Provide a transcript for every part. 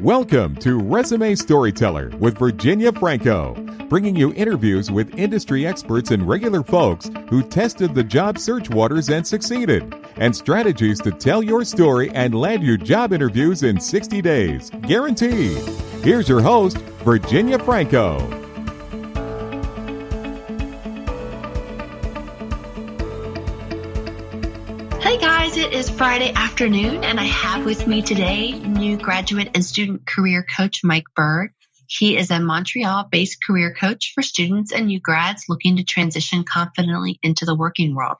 Welcome to Resume Storyteller with Virginia Franco, bringing you interviews with industry experts and regular folks who tested the job search waters and succeeded, and strategies to tell your story and land you job interviews in 60 days, guaranteed. Here's your host, Virginia Franco. Hey guys, it is Friday afternoon and I have with me today new graduate and student career coach Mike Bird. He is a Montreal-based career coach for students and new grads looking to transition confidently into the working world.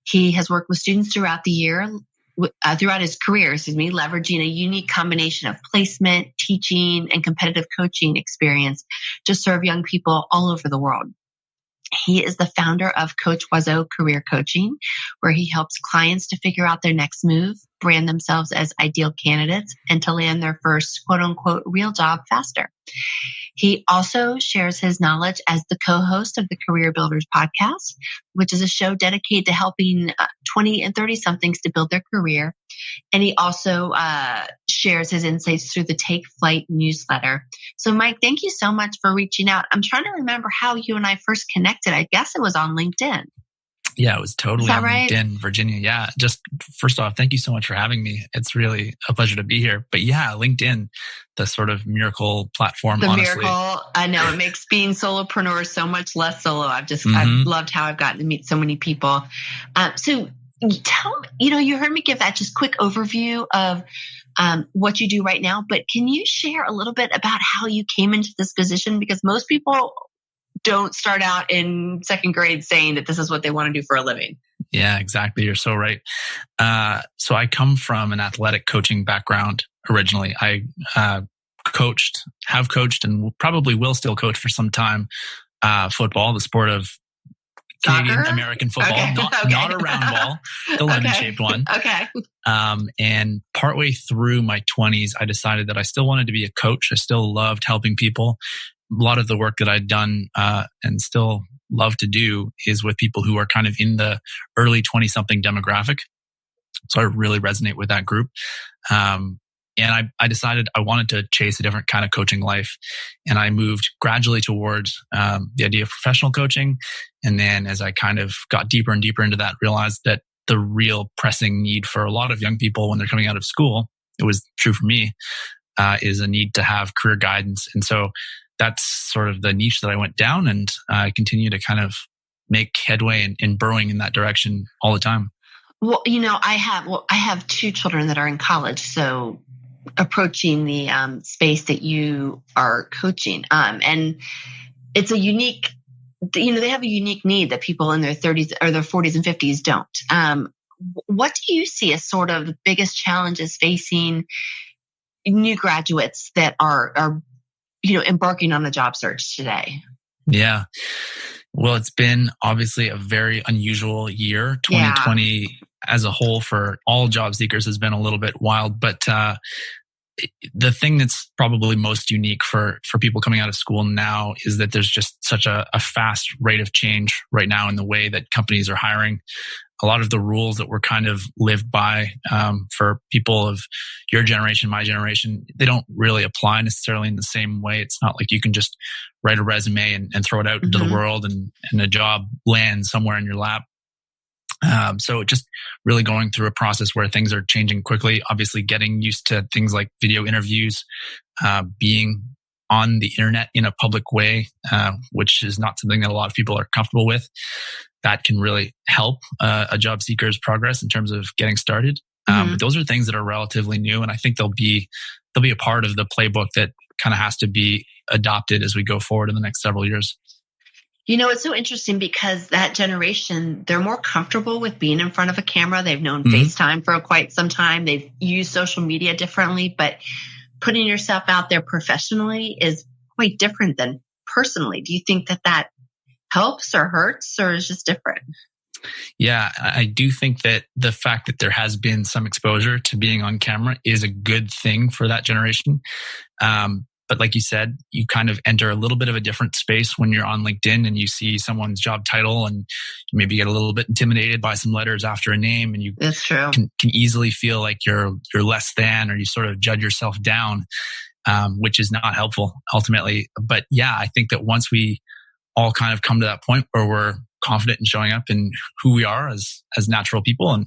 He has worked with students throughout his career, leveraging a unique combination of placement, teaching, and competitive coaching experience to serve young people all over the world. He is the founder of CoachOiseau Career Coaching, where he helps clients to figure out their next move, brand themselves as ideal candidates, and to land their first quote-unquote real job faster. He also shares his knowledge as the co-host of the Career Builders podcast, which is a show dedicated to helping 20 and 30-somethings to build their career. And he also shares his insights through the Take Flight newsletter. So, Mike, thank you so much for reaching out. I'm trying to remember how you and I first connected. I guess it was on LinkedIn. Yeah, it was totally on right? LinkedIn, Virginia. Yeah, just first off, thank you so much for having me. It's really a pleasure to be here. But yeah, LinkedIn, the sort of miracle platform, honestly. Miracle, I know, it makes being solopreneur so much less solo. I've loved how I've gotten to meet so many people. So tell me, you heard me give that just quick overview of what you do right now, but can you share a little bit about how you came into this position? Because most people don't start out in second grade saying that this is what they want to do for a living. Yeah, exactly. You're so right. So I come from an athletic coaching background originally. I have coached, and probably will still coach for some time, football, the sport of Canadian American football, okay. Not a round ball, the lemon-shaped one. Okay. And partway through my 20s, I decided that I still wanted to be a coach. I still loved helping people. A lot of the work that I'd done and still love to do is with people who are kind of in the early 20-something demographic. So I really resonate with that group. And I decided I wanted to chase a different kind of coaching life. And I moved gradually towards the idea of professional coaching. And then as I kind of got deeper and deeper into that, realized that the real pressing need for a lot of young people when they're coming out of school, it was true for me, is a need to have career guidance. And so that's sort of the niche that I went down, and I continue to kind of make headway in burrowing in that direction all the time. Well, I have two children that are in college, so approaching the space that you are coaching, and it's a unique. They have a unique need that people in their 30s or their 40s and 50s don't. What do you see as sort of the biggest challenges facing new graduates that are embarking on the job search today? Yeah. Well, it's been obviously a very unusual year. 2020 as a whole for all job seekers has been a little bit wild, but the thing that's probably most unique for people coming out of school now is that there's just such a fast rate of change right now in the way that companies are hiring. A lot of the rules that were kind of lived by for people of your generation, my generation, they don't really apply necessarily in the same way. It's not like you can just write a resume and throw it out into the world and a job lands somewhere in your lap. So just really going through a process where things are changing quickly, obviously getting used to things like video interviews, being on the internet in a public way, which is not something that a lot of people are comfortable with. That can really help a job seeker's progress in terms of getting started. But those are things that are relatively new, and I think they'll be a part of the playbook that kind of has to be adopted as we go forward in the next several years. It's so interesting because that generation, they're more comfortable with being in front of a camera. They've known FaceTime for quite some time. They've used social media differently, but putting yourself out there professionally is quite different than personally. Do you think that helps or hurts or is just different? Yeah, I do think that the fact that there has been some exposure to being on camera is a good thing for that generation. But like you said, you kind of enter a little bit of a different space when you're on LinkedIn and you see someone's job title, and you maybe get a little bit intimidated by some letters after a name, and you That's true. can easily feel like you're less than, or you sort of judge yourself down, which is not helpful ultimately. But yeah, I think that once we all kind of come to that point where we're confident in showing up in who we are as natural people, and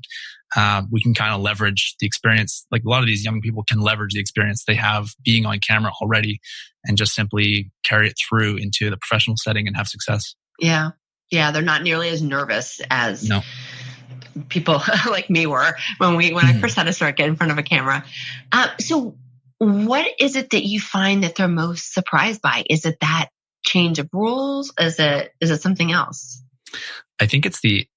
we can kind of leverage the experience. Like a lot of these young people can leverage the experience they have being on camera already and just simply carry it through into the professional setting and have success. Yeah. Yeah. They're not nearly as nervous as people like me were when I first had to start getting in front of a camera. So what is it that you find that they're most surprised by? Is it that change of rules? Is it something else? I think it's the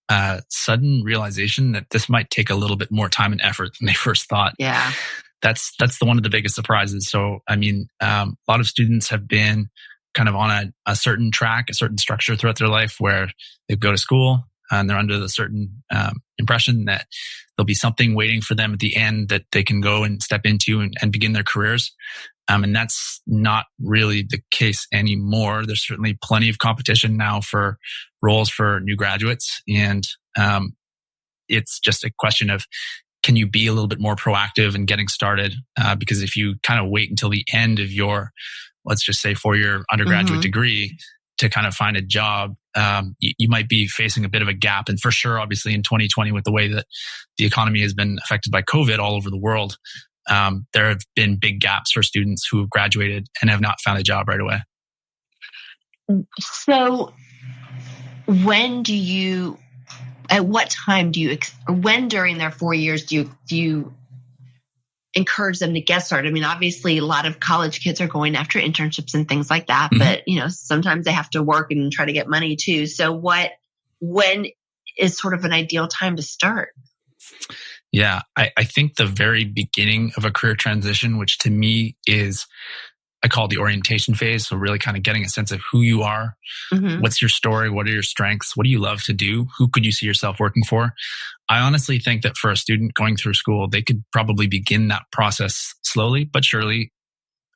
sudden realization that this might take a little bit more time and effort than they first thought. Yeah. That's one of the biggest surprises. So, I mean, a lot of students have been kind of on a certain track, a certain structure throughout their life where they go to school and they're under the certain impression that there'll be something waiting for them at the end that they can go and step into and begin their careers. And that's not really the case anymore. There's certainly plenty of competition now for roles for new graduates. And it's just a question of, can you be a little bit more proactive in getting started? Because if you kind of wait until the end of your, let's just say 4-year undergraduate degree to kind of find a job, you might be facing a bit of a gap. And for sure, obviously in 2020, with the way that the economy has been affected by COVID all over the world, there have been big gaps for students who have graduated and have not found a job right away. So at what time when during their 4 years do you encourage them to get started? I mean, obviously a lot of college kids are going after internships and things like that, but sometimes they have to work and try to get money too. So when is sort of an ideal time to start? Yeah, I think the very beginning of a career transition, which to me is, I call it the orientation phase. So really kind of getting a sense of who you are, what's your story, what are your strengths, what do you love to do, who could you see yourself working for? I honestly think that for a student going through school, they could probably begin that process slowly but surely,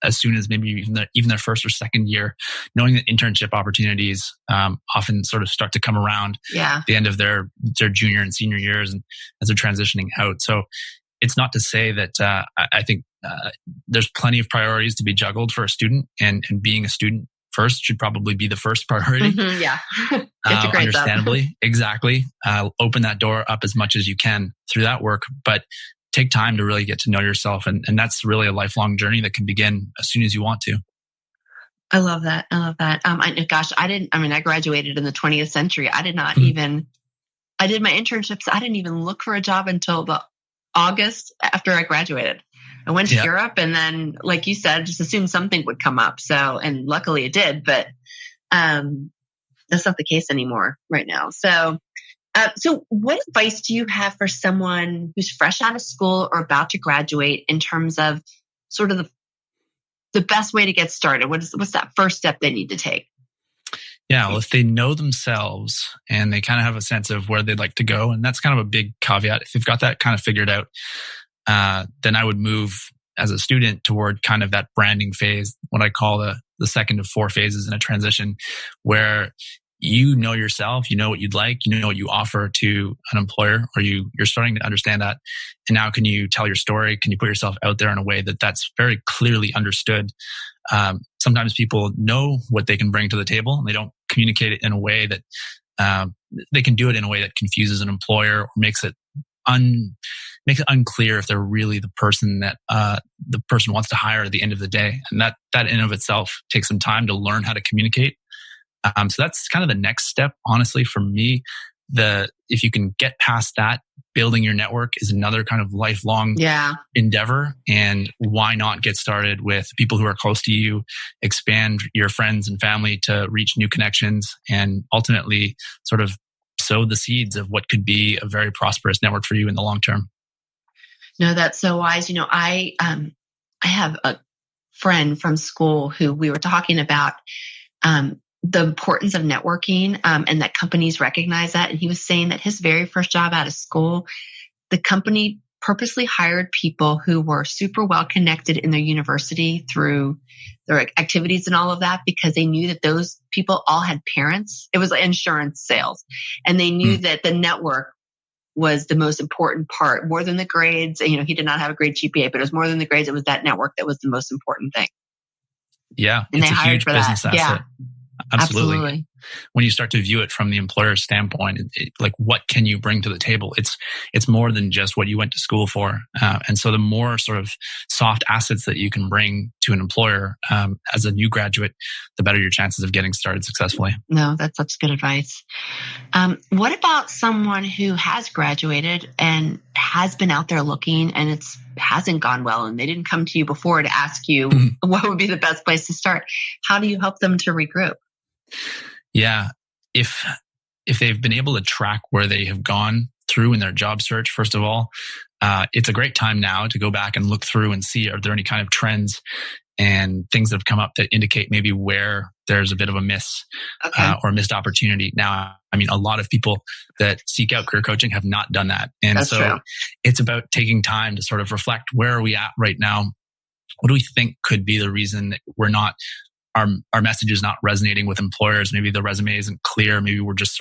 as soon as maybe even their first or second year, knowing that internship opportunities often sort of start to come around at the end of their junior and senior years and as they're transitioning out. So it's not to say that I think there's plenty of priorities to be juggled for a student, and being a student first should probably be the first priority. Yeah. Get your grades understandably. up. Exactly. Open that door up as much as you can through that work, but take time to really get to know yourself. And that's really a lifelong journey that can begin as soon as you want to. I love that. I graduated in the 20th century. I did not I did my internships. I didn't even look for a job until the August after I graduated. I went to Europe, and then, like you said, just assumed something would come up. So, and luckily it did, but that's not the case anymore right now. So what advice do you have for someone who's fresh out of school or about to graduate in terms of sort of the best way to get started? What's that first step they need to take? Yeah, well, if they know themselves and they kind of have a sense of where they'd like to go, and that's kind of a big caveat. If they've got that kind of figured out, then I would move as a student toward kind of that branding phase, what I call the second of 4 phases in a transition, where you know yourself, you know what you'd like, you know what you offer to an employer, or you're starting to understand that. And now can you tell your story? Can you put yourself out there in a way that's very clearly understood? Sometimes people know what they can bring to the table, and they don't communicate it in a way that they can do it in a way that confuses an employer or makes it unclear if they're really the person that the person wants to hire at the end of the day. And that in and of itself takes some time to learn how to communicate. So that's kind of the next step, honestly, for me. If you can get past that, building your network is another kind of lifelong endeavor. And why not get started with people who are close to you, expand your friends and family to reach new connections, and ultimately sort of sow the seeds of what could be a very prosperous network for you in the long term. No, that's so wise. I have a friend from school who we were talking about the importance of networking, and that companies recognize that. And he was saying that his very first job out of school, the company purposely hired people who were super well connected in their university through their activities and all of that, because they knew that those people all had parents. It was like insurance sales. And they knew that the network was the most important part, more than the grades. You know, he did not have a great GPA, but it was more than the grades. It was that network that was the most important thing. Yeah. And it's a huge business asset. Yeah. Absolutely. When you start to view it from the employer's standpoint, like what can you bring to the table? It's more than just what you went to school for. And so the more sort of soft assets that you can bring to an employer as a new graduate, the better your chances of getting started successfully. No, that's such good advice. What about someone who has graduated and has been out there looking and it hasn't gone well and they didn't come to you before to ask you what would be the best place to start? How do you help them to regroup? Yeah. If they've been able to track where they have gone through in their job search, first of all, it's a great time now to go back and look through and see, are there any kind of trends and things that have come up that indicate maybe where there's a bit of a miss or a missed opportunity. Now, I mean, a lot of people that seek out career coaching have not done that. And That's true. It's about taking time to sort of reflect, where are we at right now? What do we think could be the reason that we're not, our message is not resonating with employers? Maybe the resume isn't clear. Maybe we're just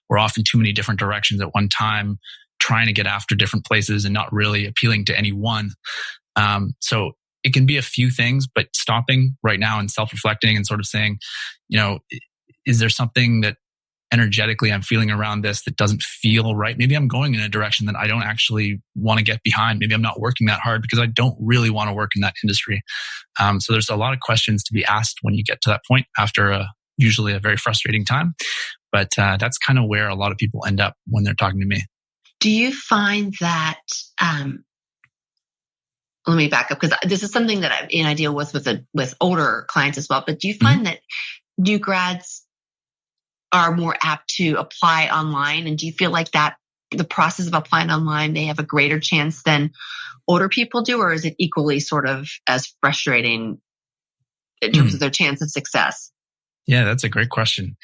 we're off in too many different directions at one time, trying to get after different places and not really appealing to any one. So it can be a few things, but stopping right now and self-reflecting and sort of saying, you know, is there something that energetically I'm feeling around this that doesn't feel right? Maybe I'm going in a direction that I don't actually want to get behind. Maybe I'm not working that hard because I don't really want to work in that industry. So there's a lot of questions to be asked when you get to that point after usually a very frustrating time. But that's kind of where a lot of people end up when they're talking to me. Do you find that, let me back up, because this is something that I deal with older clients as well. But do you find that new grads are more apt to apply online? And do you feel like that the process of applying online, they have a greater chance than older people do? Or is it equally sort of as frustrating in terms of their chance of success? Yeah, that's a great question.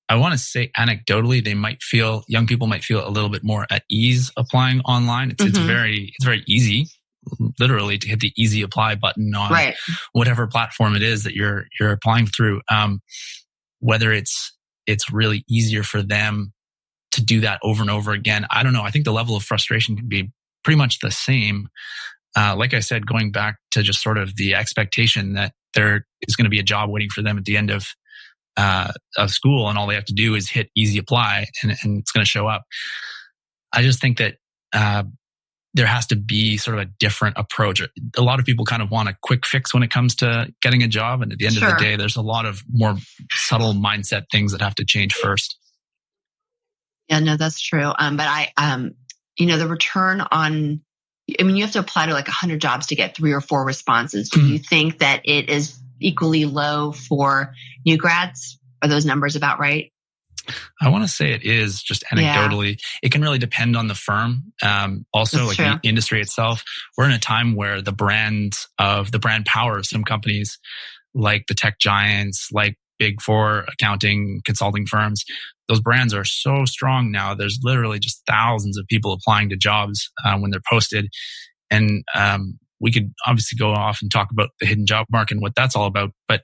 I want to say anecdotally, young people might feel a little bit more at ease applying online. It's very easy, literally, to hit the easy apply button on whatever platform it is that you're applying through. Whether it's really easier for them to do that over and over again, I don't know. I think the level of frustration can be pretty much the same. Like I said, going back to just sort of the expectation that there is going to be a job waiting for them at the end of school, and all they have to do is hit easy apply and it's going to show up. I just think that there has to be sort of a different approach. A lot of people kind of want a quick fix when it comes to getting a job. And at the end of the day, there's a lot of more subtle mindset things that have to change first. Yeah, no, that's true. But the return on, you have to apply to like 100 jobs to get 3 or 4 responses. Do you think that it is equally low for new grads? Are those numbers about right? I want to say it is, just anecdotally. Yeah. It can really depend on the firm. Also, like the industry itself. We're in a time where the brand power of some companies, like the tech giants, like Big Four accounting, consulting firms, those brands are so strong now. There's literally just thousands of people applying to jobs when they're posted. And we could obviously go off and talk about the hidden job market and what that's all about. But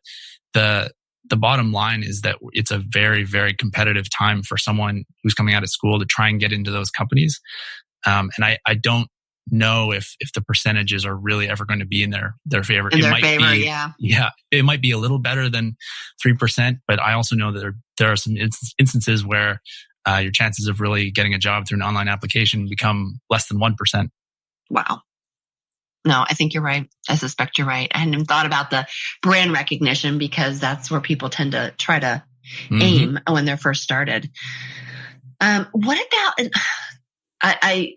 the bottom line is that it's a very, very competitive time for someone who's coming out of school to try and get into those companies. And I don't know if the percentages are really ever going to be in their favor. Yeah. It might be a little better than 3%, but I also know that there are some instances where your chances of really getting a job through an online application become less than 1%. Wow. No, I think you're right. I suspect you're right. I hadn't thought about the brand recognition because that's where people tend to try to aim when they're first started. What about, I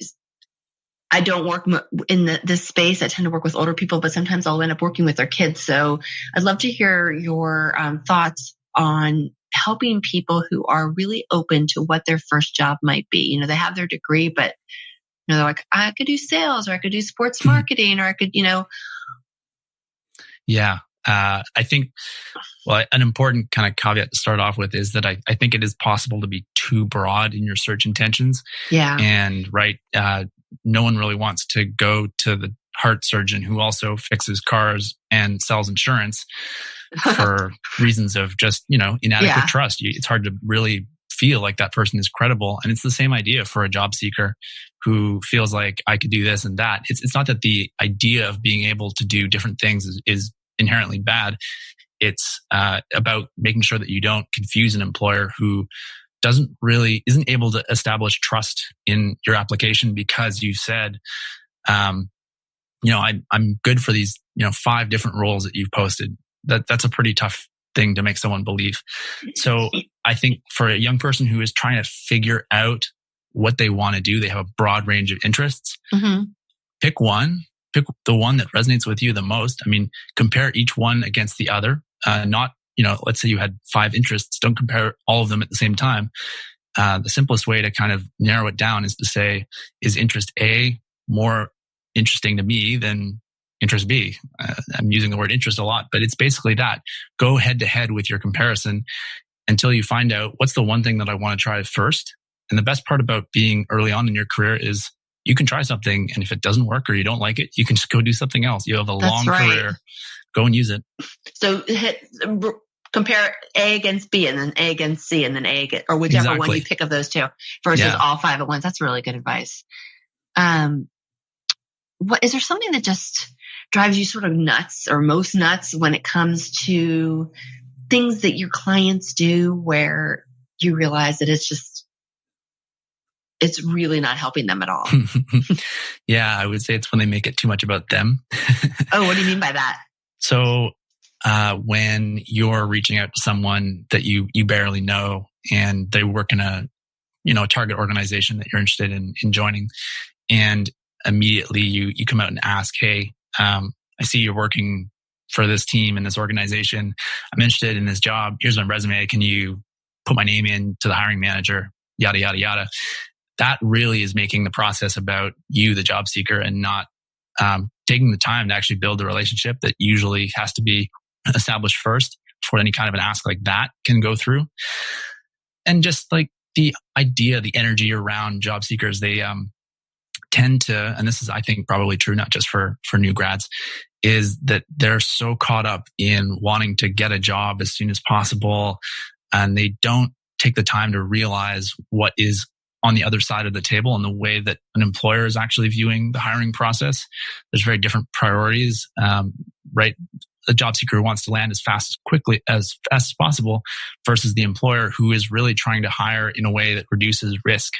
don't work in this space. I tend to work with older people, but sometimes I'll end up working with their kids. So I'd love to hear your thoughts on helping people who are really open to what their first job might be. They have their degree, but they're like, I could do sales, or I could do sports marketing, or I could, Yeah. I think, an important kind of caveat to start off with is that I think it is possible to be too broad in your search intentions. Yeah. And no one really wants to go to the heart surgeon who also fixes cars and sells insurance for reasons of just, inadequate trust. It's hard to really feel like that person is credible. And it's the same idea for a job seeker who feels like I could do this and that. It's not that the idea of being able to do different things is inherently bad. It's about making sure that you don't confuse an employer who isn't able to establish trust in your application because you said, I'm good for these, 5 different roles that you've posted. That's a pretty tough thing to make someone believe. So I think for a young person who is trying to figure out what they want to do, they have a broad range of interests. Mm-hmm. Pick the one that resonates with you the most. I mean, compare each one against the other. Not, let's say you had 5 interests. Don't compare all of them at the same time. The simplest way to kind of narrow it down is to say, is interest A more interesting to me than interest B? I'm using the word interest a lot, but it's basically that. Go head to head with your comparison until you find out what's the one thing that I want to try first. And the best part about being early on in your career is you can try something, and if it doesn't work or you don't like it, you can just go do something else. You have a long career. Go and use it. So compare A against B, and then A against C, and then A against, or whichever one you pick of those 2 versus all 5 at once. That's really good advice. What is there something that just drives you sort of nuts or most nuts when it comes to things that your clients do where you realize that it's really not helping them at all? Yeah, I would say it's when they make it too much about them. Oh, what do you mean by that? So when you're reaching out to someone that you barely know and they work in a target organization that you're interested in joining, and immediately you come out and ask, hey, I see you're working for this team and this organization. I'm interested in this job. Here's my resume. Can you put my name in to the hiring manager? Yada, yada, yada. That really is making the process about you, the job seeker, and not taking the time to actually build the relationship that usually has to be established first before any kind of an ask like that can go through. And just like the idea, the energy around job seekers, they tend to, and this is, I think, probably true, not just for new grads, is that they're so caught up in wanting to get a job as soon as possible. And they don't take the time to realize what is on the other side of the table and the way that an employer is actually viewing the hiring process. There's very different priorities, right? A job seeker who wants to land as fast as possible versus the employer who is really trying to hire in a way that reduces risk.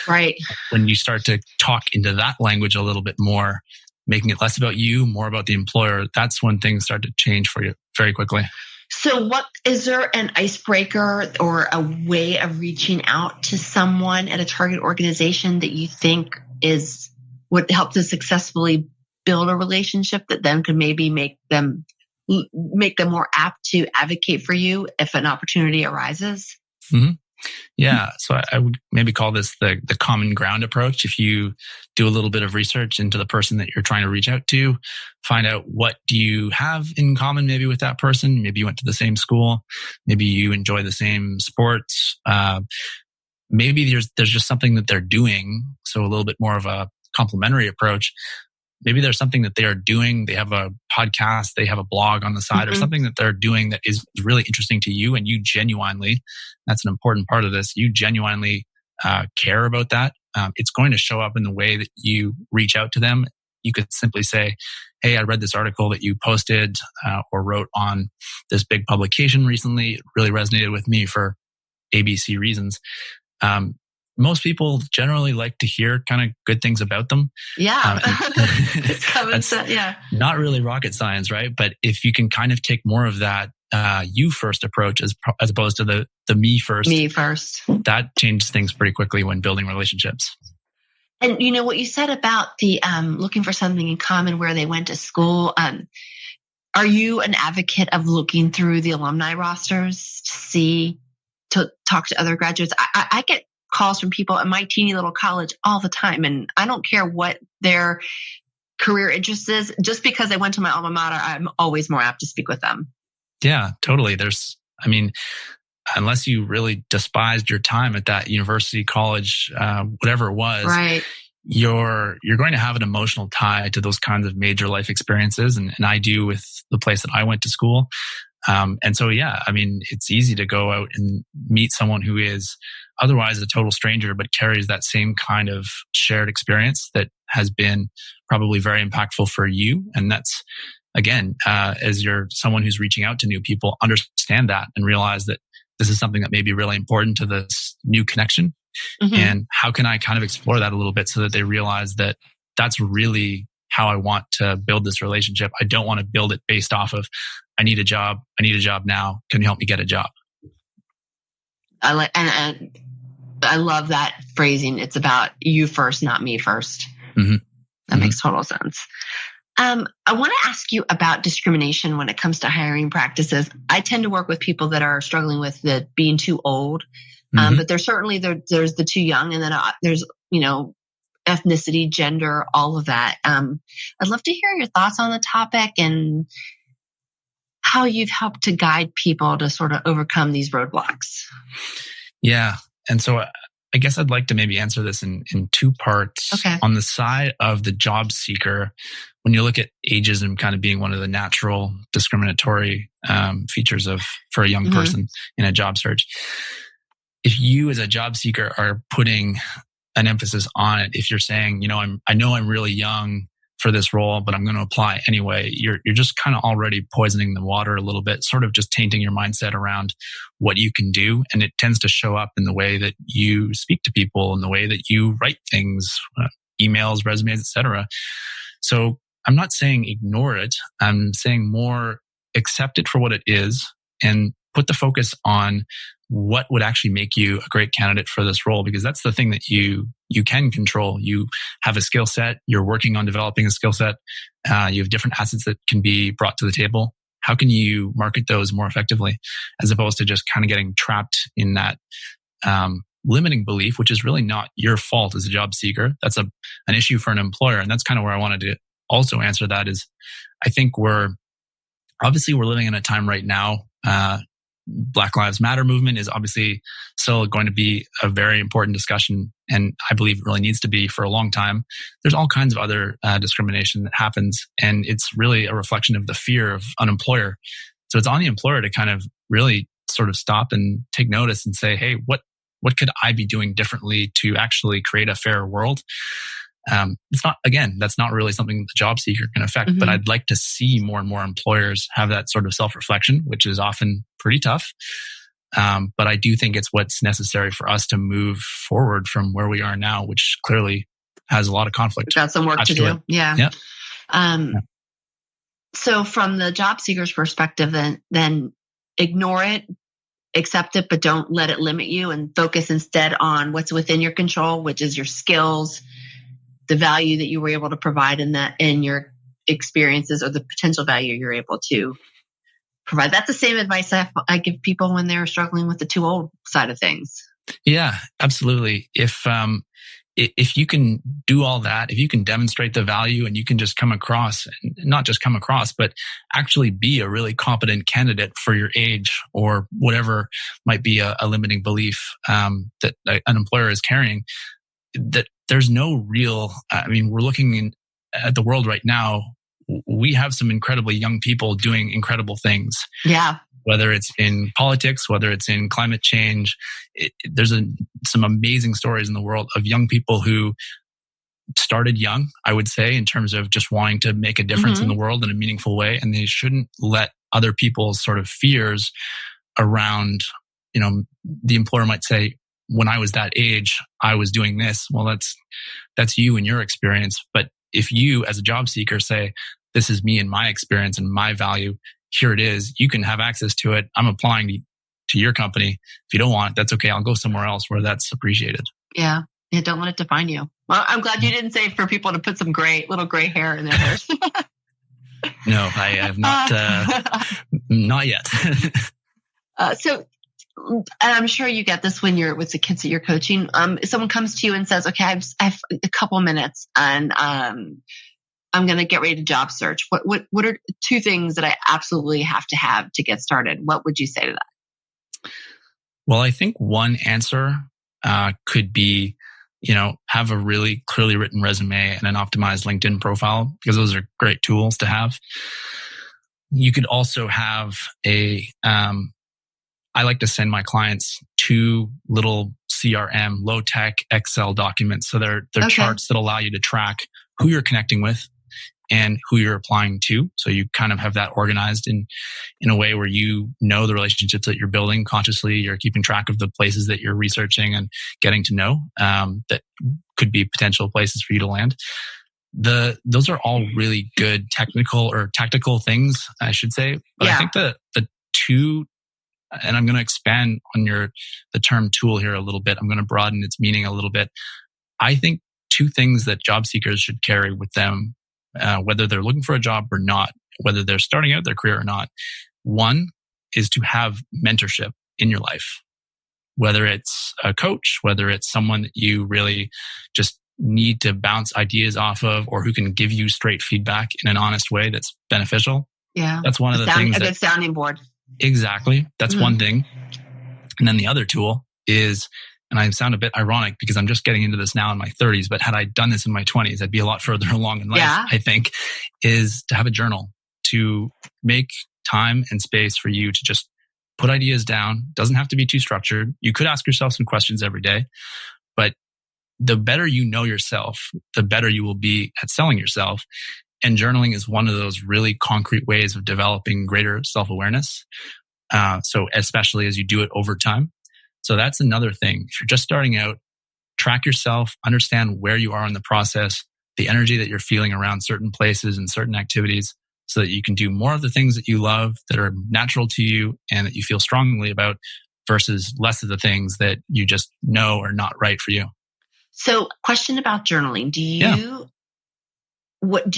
Right. When you start to talk into that language a little bit more, making it less about you, more about the employer, that's when things start to change for you very quickly. So is there an icebreaker or a way of reaching out to someone at a target organization that you think would help to successfully build a relationship that then could maybe make them more apt to advocate for you if an opportunity arises? Mm-hmm. Yeah. So I would maybe call this the common ground approach. If you do a little bit of research into the person that you're trying to reach out to, find out what do you have in common maybe with that person. Maybe you went to the same school. Maybe you enjoy the same sports. Maybe there's just something that they're doing. So a little bit more of a complementary approach. Maybe there's something that they are doing. They have a podcast, they have a blog on the side, or something that they're doing that is really interesting to you. And you genuinely, that's an important part of this, you genuinely care about that. It's going to show up in the way that you reach out to them. You could simply say, hey, I read this article that you posted or wrote on this big publication recently. It really resonated with me for ABC reasons. Most people generally like to hear kind of good things about them. Yeah. It's common sense. Yeah. Not really rocket science, right? But if you can kind of take more of that you first approach as opposed to the me first. Me first. That changes things pretty quickly when building relationships. And you know what you said about the looking for something in common where they went to school. Are you an advocate of looking through the alumni rosters to talk to other graduates? I get calls from people at my teeny little college all the time. And I don't care what their career interest is. Just because they went to my alma mater, I'm always more apt to speak with them. Yeah, totally. Unless you really despised your time at that university, college, whatever it was, right, you're going to have an emotional tie to those kinds of major life experiences. And I do with the place that I went to school. And so, yeah, I mean, it's easy to go out and meet someone who is otherwise a total stranger, but carries that same kind of shared experience that has been probably very impactful for you. And that's, again, as you're someone who's reaching out to new people, understand that and realize that this is something that may be really important to this new connection. Mm-hmm. And how can I kind of explore that a little bit so that they realize that that's really how I want to build this relationship. I don't want to build it based off of, I need a job now. Can you help me get a job? I love that phrasing. It's about you first, not me first. Mm-hmm. That makes total sense. I want to ask you about discrimination when it comes to hiring practices. I tend to work with people that are struggling with the being too old, but there's certainly there's the too young, and then there's ethnicity, gender, all of that. I'd love to hear your thoughts on the topic and how you've helped to guide people to sort of overcome these roadblocks. Yeah. And so I guess I'd like to maybe answer this in two parts. Okay. On the side of the job seeker, when you look at ageism kind of being one of the natural discriminatory features for a young person in a job search, if you as a job seeker are putting an emphasis on it, if you're saying, I know I'm really young for this role, but I'm going to apply anyway, you're just kind of already poisoning the water a little bit, sort of just tainting your mindset around what you can do. And it tends to show up in the way that you speak to people, in the way that you write things, emails, resumes, etc. So I'm not saying ignore it. I'm saying more accept it for what it is and put the focus on what would actually make you a great candidate for this role, because that's the thing that you can control. You have a skill set. You're working on developing a skill set. You have different assets that can be brought to the table. How can you market those more effectively, as opposed to just kind of getting trapped in that limiting belief, which is really not your fault as a job seeker. That's an issue for an employer. And that's kind of where I wanted to also answer that is, I think we're living in a time right now. Black Lives Matter movement is obviously still going to be a very important discussion, and I believe it really needs to be for a long time. There's all kinds of other discrimination that happens, and it's really a reflection of the fear of an employer. So it's on the employer to kind of really sort of stop and take notice and say, hey, what could I be doing differently to actually create a fairer world? That's not really something the job seeker can affect, but I'd like to see more and more employers have that sort of self-reflection, which is often pretty tough. But I do think it's what's necessary for us to move forward from where we are now, which clearly has a lot of conflict. We've got some work to do. Yeah. Yeah. So from the job seeker's perspective, then ignore it, accept it, but don't let it limit you, and focus instead on what's within your control, which is your skills, the value that you were able to provide in your experiences, or the potential value you're able to provide. That's the same advice I give people when they're struggling with the too old side of things. Yeah, absolutely. If you can do all that, if you can demonstrate the value and you can just come across, not just come across, but actually be a really competent candidate for your age or whatever might be a limiting belief that an employer is carrying, that there's no real, we're looking at the world right now. We have some incredibly young people doing incredible things. Yeah. Whether it's in politics, whether it's in climate change, there's some amazing stories in the world of young people who started young, I would say, in terms of just wanting to make a difference in the world in a meaningful way. And they shouldn't let other people's sort of fears around, the employer might say, when I was that age, I was doing this. Well, that's you and your experience. But if you as a job seeker say, this is me and my experience and my value, here it is, you can have access to it. I'm applying to your company. If you don't want it, that's okay. I'll go somewhere else where that's appreciated. Yeah. Don't let it define you. Well, I'm glad you didn't say for people to put some little gray hair in their hairs. No, I have not, not yet. So I'm sure you get this when you're with the kids that you're coaching. Someone comes to you and says, okay, I have a couple minutes and I'm going to get ready to job search. What are two things that I absolutely have to get started? What would you say to that? Well, I think one answer could be, have a really clearly written resume and an optimized LinkedIn profile, because those are great tools to have. You could also have I like to send my clients 2 little CRM, low tech Excel documents. So they're charts that allow you to track who you're connecting with and who you're applying to. So you kind of have that organized in a way where the relationships that you're building consciously. You're keeping track of the places that you're researching and getting to know that could be potential places for you to land. Those are all really good technical or tactical things, I should say. But I think the 2, and I'm going to expand on the term tool here a little bit. I'm going to broaden its meaning a little bit. I think 2 things that job seekers should carry with them, whether they're looking for a job or not, whether they're starting out their career or not. One is to have mentorship in your life, whether it's a coach, whether it's someone that you really just need to bounce ideas off of, or who can give you straight feedback in an honest way that's beneficial. Yeah. That's one of the things. A good sounding board. Exactly. That's one thing. And then the other tool is, and I sound a bit ironic because I'm just getting into this now in my 30s, but had I done this in my 20s, I'd be a lot further along in life, I think, is to have a journal, to make time and space for you to just put ideas down. Doesn't have to be too structured. You could ask yourself some questions every day, but the better you know yourself, the better you will be at selling yourself. And journaling is one of those really concrete ways of developing greater self-awareness. So especially as you do it over time. So that's another thing. If you're just starting out, track yourself, understand where you are in the process, the energy that you're feeling around certain places and certain activities, so that you can do more of the things that you love, that are natural to you and that you feel strongly about, versus less of the things that you just know are not right for you. So, question about journaling. Do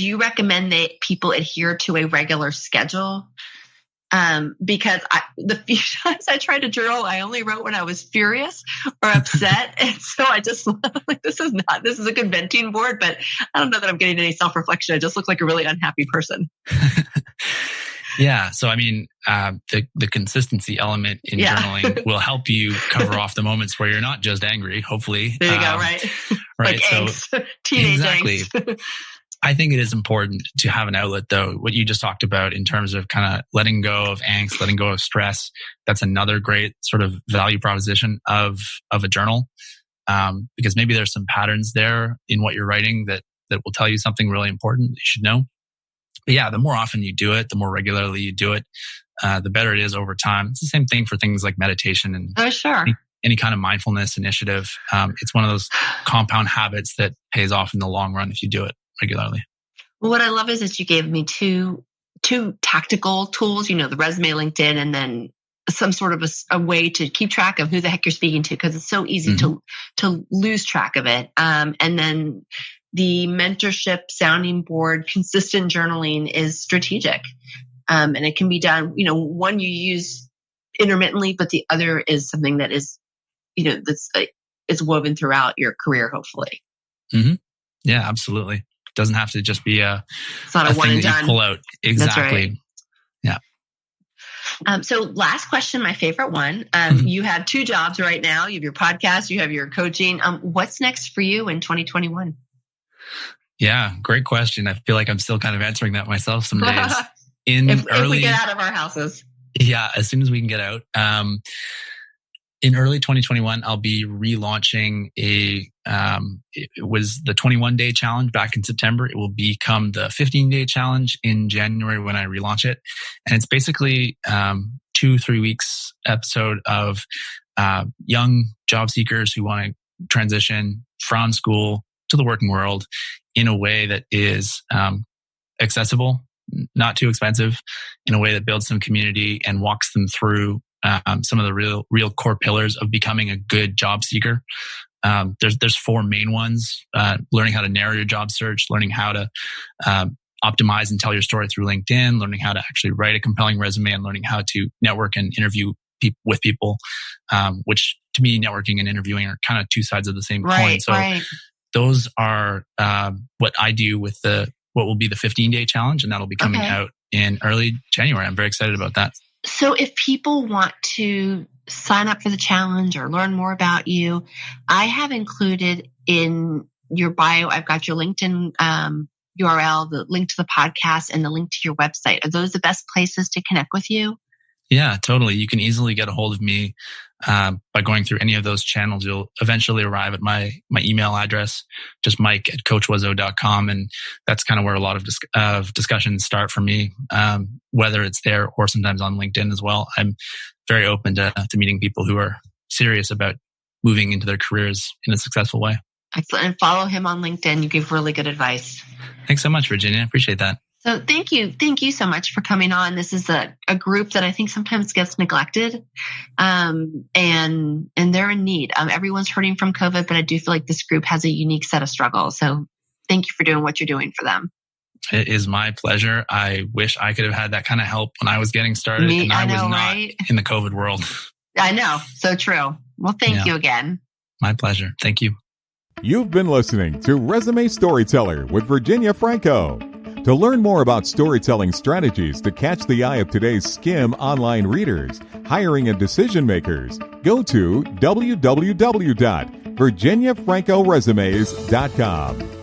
you recommend that people adhere to a regular schedule? Because the few times I tried to journal, I only wrote when I was furious or upset. And so I just like, this is a good venting board, but I don't know that I'm getting any self-reflection. I just look like a really unhappy person. Yeah. So, I mean, the consistency element in journaling will help you cover off the moments where you're not just angry, hopefully. There you go, right? Right. Like so angst, teenage angst. I think it is important to have an outlet, though. What you just talked about in terms of kind of letting go of angst, letting go of stress, that's another great sort of value proposition of a journal. Because maybe there's some patterns there in what you're writing that will tell you something really important that you should know. But yeah, the more often you do it, the more regularly you do it, the better it is over time. It's the same thing for things like meditation and any kind of mindfulness initiative. It's one of those compound habits that pays off in the long run if you do it regularly. Well, what I love is that you gave me two tactical tools, the resume, LinkedIn, and then some sort of a way to keep track of who the heck you're speaking to, because it's so easy to lose track of it. And then the mentorship sounding board, consistent journaling is strategic. And it can be done, one you use intermittently, but the other is something that is, is woven throughout your career, hopefully. Mm-hmm. Yeah, absolutely. Doesn't have to just be it's not a one thing and that done. You pull out. Exactly. Right. Yeah. So last question, my favorite one. You have 2 jobs right now. You have your podcast, you have your coaching. What's next for you in 2021? Yeah, great question. I feel like I'm still kind of answering that myself some days. If we get out of our houses. Yeah, as soon as we can get out. In early 2021, I'll be relaunching it was the 21-day challenge back in September. It will become the 15-day challenge in January when I relaunch it. And it's basically 2-3 weeks episode of young job seekers who want to transition from school to the working world in a way that is accessible, not too expensive, in a way that builds some community and walks them through some of the real core pillars of becoming a good job seeker. There's 4 main ones: learning how to narrow your job search, learning how to optimize and tell your story through LinkedIn, learning how to actually write a compelling resume, and learning how to network and interview with people. Which to me, networking and interviewing are kind of 2 sides of the same coin. So those are what I do with what will be the 15-day challenge, and that'll be coming out in early January. I'm very excited about that. So if people want to sign up for the challenge or learn more about you, I have included in your bio, I've got your LinkedIn URL, the link to the podcast, and the link to your website. Are those the best places to connect with you? Yeah, totally. You can easily get a hold of me by going through any of those channels. You'll eventually arrive at my email address, just mike@coachoiseau.com. And that's kind of where a lot of discussions start for me, whether it's there or sometimes on LinkedIn as well. I'm very open to meeting people who are serious about moving into their careers in a successful way. Excellent. And follow him on LinkedIn. You give really good advice. Thanks so much, Virginia. I appreciate that. So thank you. Thank you so much for coming on. This is a group that I think sometimes gets neglected, and they're in need. Everyone's hurting from COVID, but I do feel like this group has a unique set of struggles. So thank you for doing what you're doing for them. It is my pleasure. I wish I could have had that kind of help when I was getting started, and I was not in the COVID world. I know. So true. Well, thank you again. My pleasure. Thank you. You've been listening to Resume Storyteller with Virginia Franco. To learn more about storytelling strategies to catch the eye of today's SCIM online readers, hiring and decision makers, go to www.virginiafrancoresumes.com.